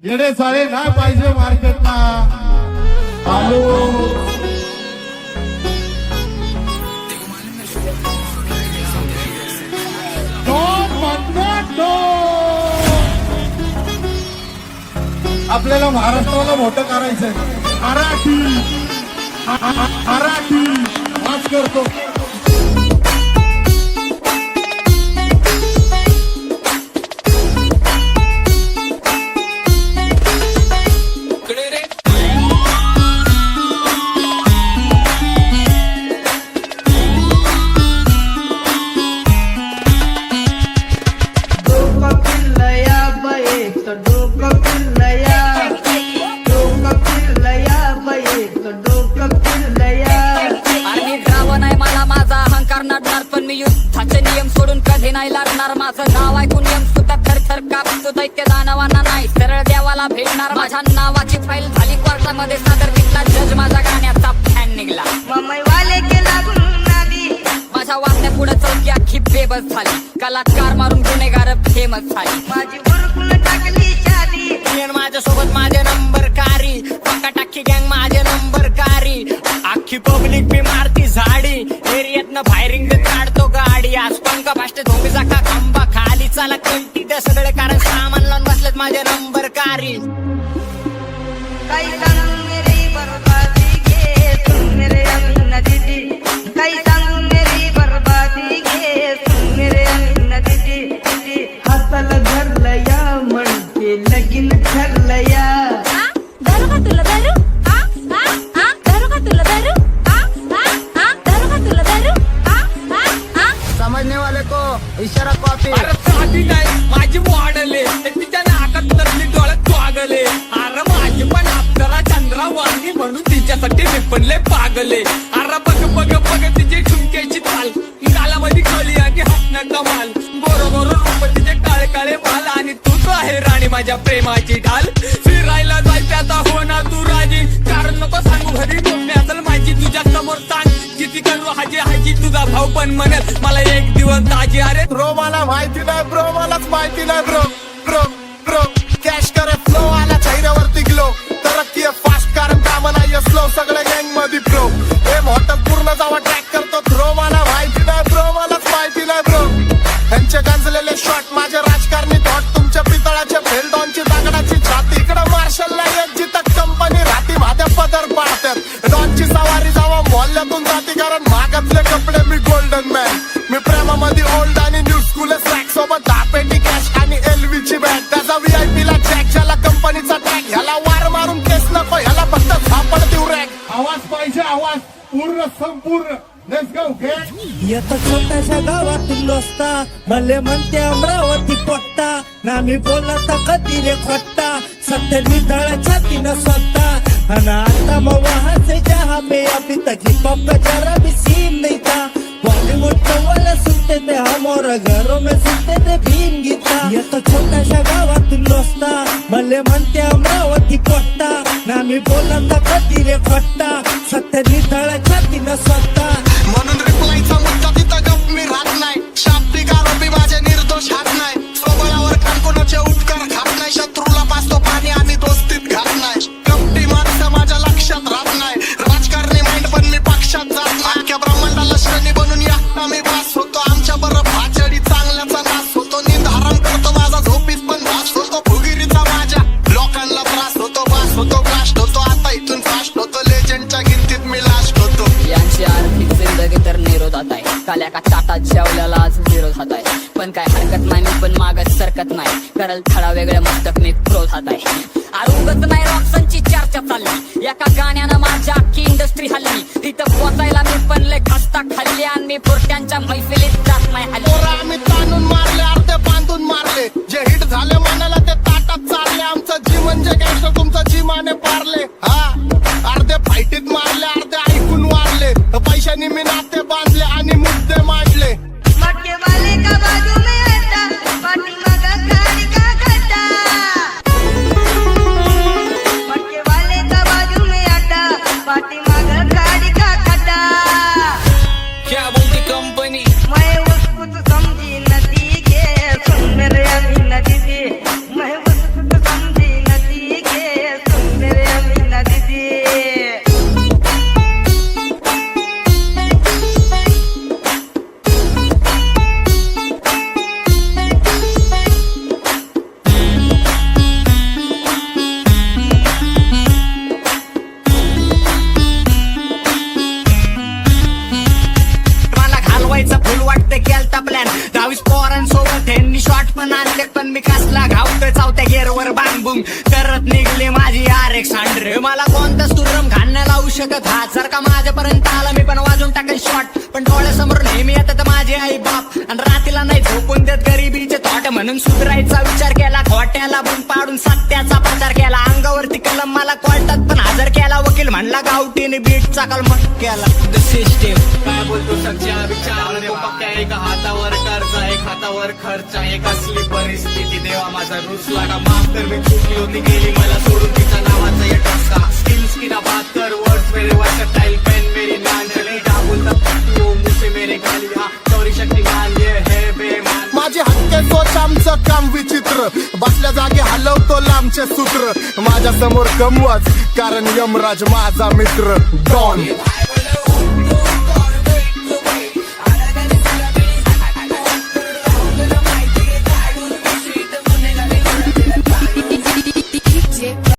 येडे सारे नाही पाहिजे मार्केटला आलो आपल्याला महाराष्ट्राला मोठं करायचंय मराठी मराठी आज करतो पण मी युद्धाचे नियम सोडून कधी नाही लागणार माझं नाव ऐकून नियम सुद्धा थरथर कापतो दैत्य दानवांना नाही सरळ देवाला भेटणार माझ्या नावाची फाईल झाली कोर्टामध्ये सादर दिसला जज माझ्या गाण्याचा फॅन निघला वाले केला माझ्या वागण्या पुढे चौकी अख्खी बेबस झाली कलाकार मारून गुन्हेगार फेमस झाली माझी बरोबर टाकली शादी माझ्यासोबत माझे नंबर कारी पक्का टाकी गँग माझे नंबर कारी अख्खी पब्लिक बी मारती झाडी एरियातनं फायरिंग काढतो गाडी आज पंखा फास्ट धोंबीचा का खंबा खाली चाला कंटी ते सगळे कारण सामान लावून बसलेत माझे नंबर कारी काही सांगून मेरी बर्बादी घे सुन मेरे अमीना दीदी काही सांगून मेरी बर्बादी घे सुन मेरे अमीना दीदी हाताला धरलं या म्हणते लगीन ठरलं या दारू का तुला दारू दारू का तुला दारू दारू का तुला दारू समझने वाले को इशारा कॉपी साधी नाही माझी मॉडले तिच्या नाकात नसली डोळ्यात स्वागले अरे माझी पण अप्सरा चंद्रा वाणी म्हणून तिच्यासाठी निपणले पागले अरे बघ बघ बघ तिची ठुमक्याची ताल गालामध्ये खाली आणि हसणं कमाल बरोबर रूप तिचे काळे काळे माल आणि तू तो आहे राणी माझ्या प्रेमाची ढाल फिरायला जायचं आता हो ना तू राजी कारण नको सांगू घरी मम्मी असेल माझी तुझ्या समोर सांग किती करू हाजी हाजी तुझा भाऊ पण म्हणत मला एक दिवस ताजी अरे ब्रो मला माहिती नाही ब्रो मलाच माहिती नाही ब्रो ब्रो ब्रो कॅश करे फ्लो आला चेहऱ्यावरती ग्लो तरक्की फास्ट कारण काम नाही स्लो सगळे गँग मध्ये ब्रो हे मोठं पूर्ण जावा ट्रॅक करतो थ्रो मला माहिती नाही ब्रो मलाच माहिती नाही ब्रो त्यांचे गांजलेले शॉट माझे राजकारणी थॉट तुमच्या पितळाचे फेलडॉनची दागडाची छाती इकडे मार्शल नाही एक जिथं कंपनी राहती माझ्या पदर पाडतात डॉनची सवारी जावा मोहल्ल्यातून जाती कारण महागातले कपडे मी गोल्डन मॅन मी प्रेमामध्ये ओल्ड आणि न्यू स्कूल स्लॅक सोबत 10 पेटी कॅश आणि एलवी ची बॅग त्याचा VIP ला चॅक ज्याला कंपनीचा टॅग ह्याला वार मारून केस नको ह्याला फक्त सापड देऊ रॅक आवाज पाहिजे आवाज पूर्ण संपूर्ण लेट्स गो गेट येतो छोट्याशा गावातून दोस्ता भले म्हणते अमरावती पोट्टा ना मी बोलत कधी रे खोट्टा सत्य निधळ छातीनं स्वतः आणि आता मग वहां से जहां पे अभी तक हिप हॉप का जरा भी सीन नहीं था बॉलीवुड वाले सुनते थे हम और घरों में सुनते थे भीम गीता येतो छोट्याशा गावातून दोस्ता भले म्हणते अमरावती पोट्टा ना मी बोलत कधी रे खोट्टा सत्य निधळ छातीनं स्वतः म्हणून रिप्लायचा मुद्दा तिथं गप मी राहत नाही शाब्दिक आरोपी माझे निर्दोष हात नाही स्वबळावर खान कोणाचे उपकार खात नाही शत्रूला पाचतो पाणी आणि दोस्तीत घात नाही कपटी माणसं माझ्या लक्षात राहत नाही राजकारणी माइंड पण मी पक्षात जात नाही अख्ख्या ब्रह्मांडाला श्रेणी बनून या मी भास होतो आमच्या बरं भाचडी चांगल्याचा नाश होतो नींद हराम करतो माझा झोपीत पण भास होतो फुगिरीचा माझ्या लोकांना त्रास होतो बास होतो ब्लास्ट होतो आता इथून फास्ट होतो लेजंडच्या गिनतीत मी लास्ट होतो यांची आर्थिक जिंदगी तर निरोधात आहे काल्या का चाटात जेवल्याला आज विरोधात आहे पण काय हरकत नाही मी पण मागत सरकत नाही करल थडा वेगळ्या मस्तक मी क्रोधात आहे आरोगत नाही रॉक्सनची चर्चा चालली एका गाण्यानं माझ्या अख्खी इंडस्ट्री हल्ली तिथं पोचायला मी पण लय खस्ता खाल्ली आणि मी पोरट्यांच्या मैफिलीत जात नाही हल्ली आम्ही ताणून मारले अर्धे बांधून मारले जे हिट झाले मनाला ते ताटात चालले आमचं जी म्हणजे गँगस्टर तुमचं जी माने पारले हा अर्धे फाईटीत मारले अर्धे ऐकून वारले पैशानी मी नाते बांधले आणि मुद्दे मांडले मटके वाले का बाजू में हटा पाटी मगा गाड़ी का खड्डा मटके वाले का बाजू में हटा पाटी मगा गाड़ी का खड्डा क्या बोलती कंपनी मैं उसको तो समझी नदी के सुन मेरे अमीना दीदी मैं उसको तो पण आणले पण मी कसला घावतोय चौथ्या गेअरवर बांबूम करत निघली माझी RX-100 मला कोणता सुरम घालण्या लावू शकत हात जर का माझ्यापर्यंत आला मी पण वाजून टाकेन शॉट पण डोळ्यासमोर नेहमी येतात माझे आई बाप आणि रात्रीला नाही झोपून देत गरिबीचे थॉट म्हणून सुधरायचा विचार केला खोट्याला बंद पाडून सत्याचा प्रचार केला अंगावरती कलम मला कोर्टात पण हजर केला वकील म्हणला गावठीने बीटचा कलमट केला सिस्टीम काय बोलतो सच्चा विचार देव पक्या एका हातावर कर्ज एक हातावर खर्च एक असली परिस्थिती देवा माझा रुसला का माफ कर मी चुकली होती गेली मला सोडून तिचा नावाचा या टसका स्किल्स की ना बात कर वर्ड्स मेरे वर्सटाइल पेन मेरी नान चली डाबून तब मुझसे मेरे गाली हा चोरी शक्तिमान ये है बेमान माझे हक्के सोच आमचं काम विचित्र बसल्या जागी हलवतो लांबचे सूत्र माझ्या समोर कमवाच कारण यमराज माझा मित्र डॉन